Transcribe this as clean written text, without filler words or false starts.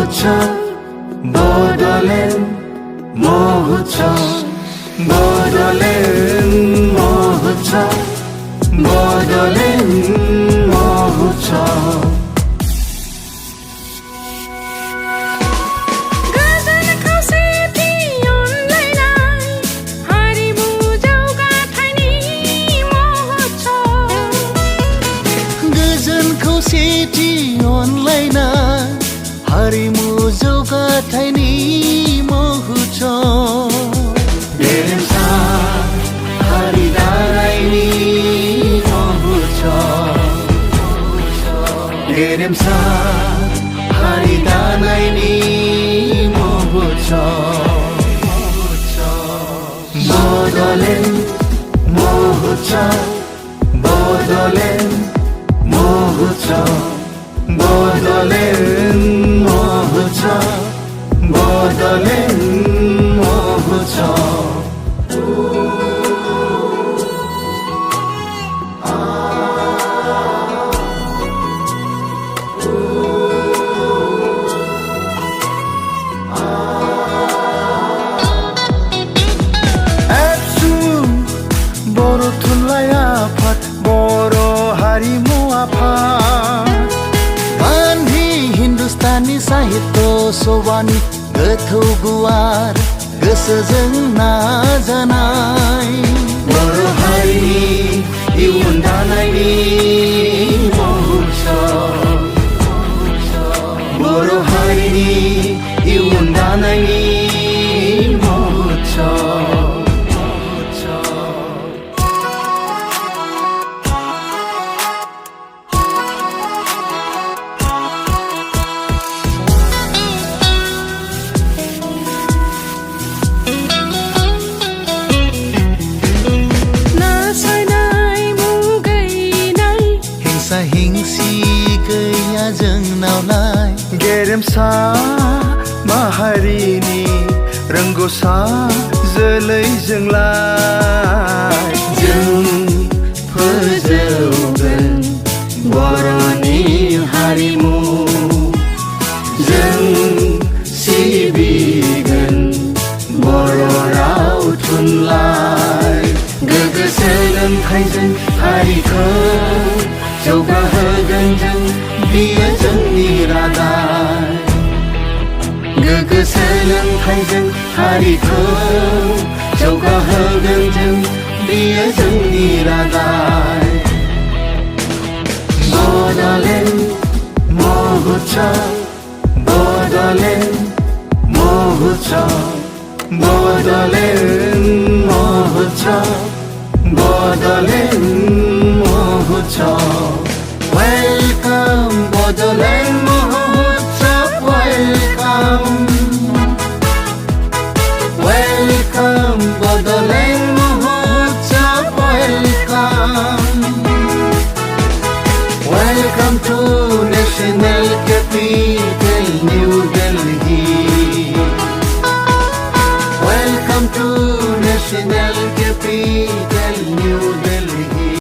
মহোৎসব বড়লেণ্ড মহোৎসব বড়লেণ্ড মহোৎসব বড়লেণ্ড মহোৎসব खौसेथि अनलायनाय हारिमु जौगाथायनि महोत्सव गेरेमसा हारि दानायनि महोत्सव गेरेमसा हारि दानायनि महोत्सव बड़लेण्ड महोत्सव बड़लेण्ड মহোৎসব বড়লেণ্ড মহোৎসব বড়লেণ্ড মহোৎসব एबसुं बर' थुनलाइ आफाद बर' हारिमु आफाद गान्धी हिन्दुस्तानी साहित्य सभानि गोथौ गुवार गोसोजों नाजानाय बर' हारिनि इयुन दानायनि महोत्सब बर' हारिनि इयुन दानायनि महोत्सब हिंसी गैया जोंनावलाय गेरेमसा माहारिनि रोंगौसा जोलैजोंलाय जों फोजौगोन बर'नि हारिमु जों सिबिगोन बर' राव थुनलाइ गोग्गो सोलोंथाइजों हारिखौ जौगाहोगोन जों बियो जोंनि रादाय गोग्गो सोलोंथाइजों हारिखौ जौगाहोगोन जों बियो जोंनि रादाय बड़लेण्ड महोत्सब बड़लेण्ड महोत्सब बड़लेण्ड महोत्सब बड़लेण्ड महोत्सव Welcome Bodoland Mahotsav Welcome Welcome Bodoland Mahotsav Welcome Welcome to National Capital New Delhi